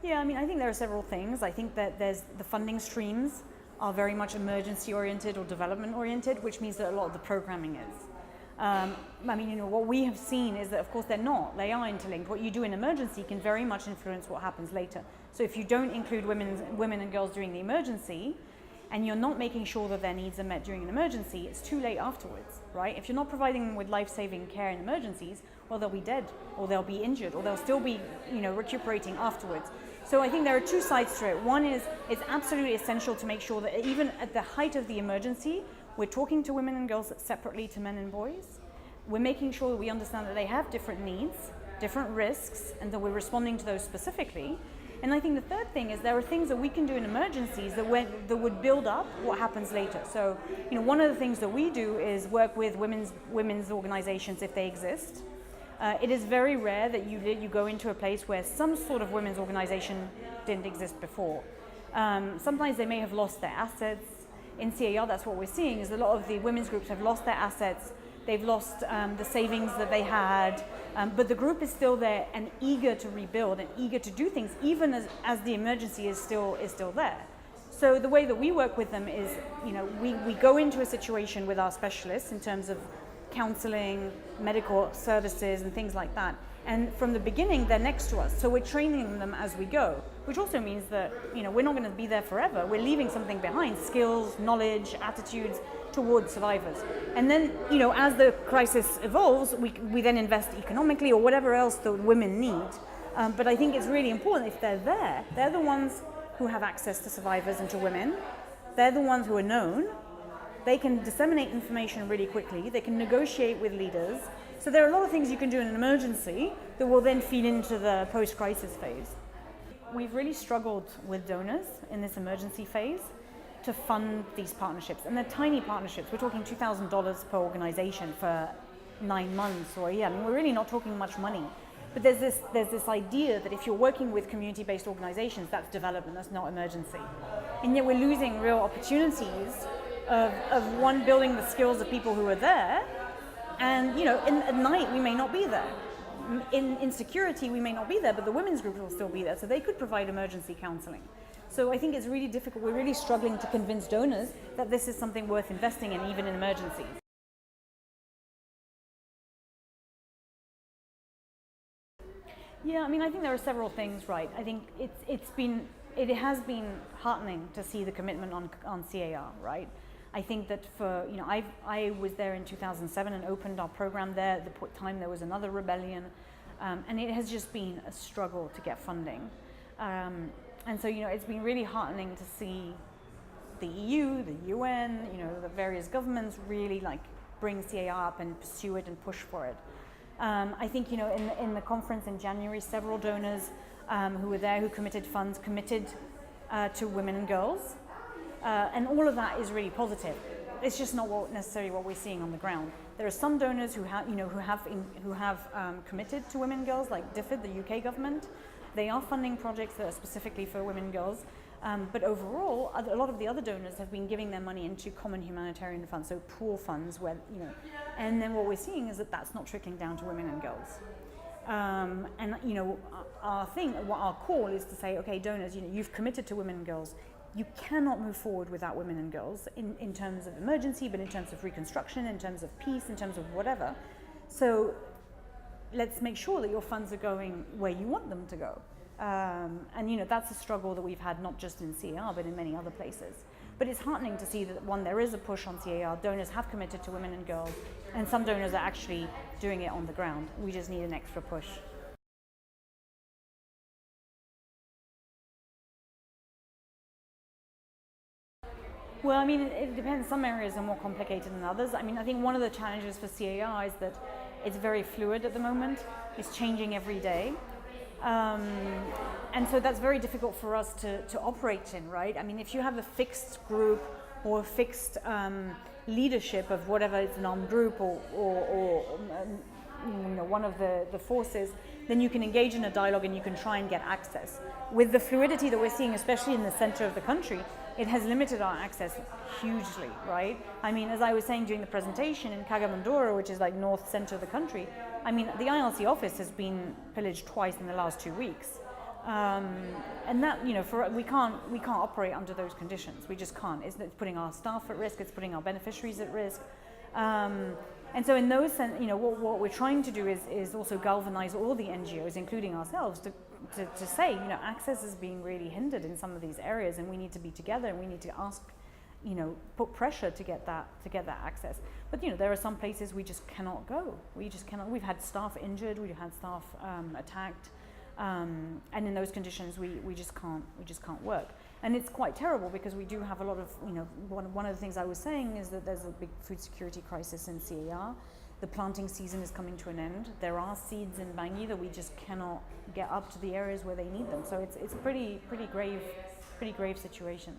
Yeah, I mean, I think there are several things. I think that there's the funding streams are very much emergency oriented or development oriented, which means that a lot of the programming is. I mean, what we have seen is that, of course, they're not. They are interlinked. What you do in emergency can very much influence what happens later. So if you don't include women and girls during the emergency, and you're not making sure that their needs are met during an emergency, it's too late afterwards, right? If you're not providing them with life-saving care in emergencies, well, they'll be dead, or they'll be injured, or they'll still be, recuperating afterwards. So I think there are two sides to it. One is it's absolutely essential to make sure that even at the height of the emergency, we're talking to women and girls separately to men and boys. We're making sure that we understand that they have different needs, different risks, and that we're responding to those specifically. And I think the third thing is there are things that we can do in emergencies that would build up what happens later. So, one of the things that we do is work with women's organizations if they exist. It is very rare that you go into a place where some sort of women's organization didn't exist before. Sometimes they may have lost their assets. In CAR, that's what we're seeing, is a lot of the women's groups have lost their assets. They've lost the savings that they had, but the group is still there and eager to rebuild and eager to do things, even as the emergency is still there. So the way that we work with them is, we go into a situation with our specialists in terms of counseling, medical services, and things like that. And from the beginning, they're next to us. So we're training them as we go, which also means that, we're not going to be there forever. We're leaving something behind, skills, knowledge, attitudes towards survivors. And then, as the crisis evolves, we then invest economically or whatever else the women need. But I think it's really important if they're there. They're the ones who have access to survivors and to women. They're the ones who are known. They can disseminate information really quickly. They can negotiate with leaders. So there are a lot of things you can do in an emergency that will then feed into the post-crisis phase. We've really struggled with donors in this emergency phase to fund these partnerships. And they're tiny partnerships. We're talking $2,000 per organization for 9 months or a year. I mean, we're really not talking much money. But there's this idea that if you're working with community-based organizations, that's development, that's not emergency. And yet we're losing real opportunities of one, building the skills of people who are there. And, at night, we may not be there. In security, we may not be there, but the women's groups will still be there. So they could provide emergency counseling. So I think it's really difficult. We're really struggling to convince donors that this is something worth investing in, even in emergencies. Yeah, I mean, I think there are several things, right? I think it has been heartening to see the commitment on CAR, right? I think that I was there in 2007 and opened our program there. At the time there was another rebellion, and it has just been a struggle to get funding. And so, it's been really heartening to see the EU, the UN, the various governments really bring CAR up and pursue it and push for it. I think, in the conference in January, several donors who were there, who committed funds, committed to women and girls. And all of that is really positive. It's just not necessarily what we're seeing on the ground. There are some donors who have committed to women and girls, like DFID, the UK government. They are funding projects that are specifically for women and girls. But overall, a lot of the other donors have been giving their money into common humanitarian funds, so pool funds, where and then what we're seeing is that that's not trickling down to women and girls. Our call is to say, okay, donors, you've committed to women and girls. You cannot move forward without women and girls in terms of emergency, but in terms of reconstruction, in terms of peace, in terms of whatever. So let's make sure that your funds are going where you want them to go. And that's a struggle that we've had not just in CAR, but in many other places. But it's heartening to see that, one, there is a push on CAR. Donors have committed to women and girls, and some donors are actually doing it on the ground. We just need an extra push. Well, I mean, it depends. Some areas are more complicated than others. I mean, I think one of the challenges for CAR is that it's very fluid at the moment. It's changing every day. And so that's very difficult for us to operate in, right? I mean, if you have a fixed group or a fixed leadership of whatever, it's an armed group or one of the forces, then you can engage in a dialogue and you can try and get access. With the fluidity that we're seeing, especially in the center of the country, it has limited our access hugely, right? I mean, as I was saying during the presentation, in Kagamandora, which is north center of the country, I mean, the ILC office has been pillaged twice in the last 2 weeks. And that, we can't operate under those conditions. We just can't. It's putting our staff at risk. It's putting our beneficiaries at risk. And so in those sense, what we're trying to do is also galvanize all the NGOs, including ourselves, to say, access is being really hindered in some of these areas, and we need to be together, and we need to ask, put pressure to get that access. But there are some places we just cannot go. We just cannot. We've had staff injured. We've had staff attacked. And in those conditions, we just can't work. And it's quite terrible because we do have a lot of, one of the things I was saying is that there's a big food security crisis in CAR. The planting season is coming to an end. There are seeds in Bangui that we just cannot get up to the areas where they need them. So it's a pretty grave situation.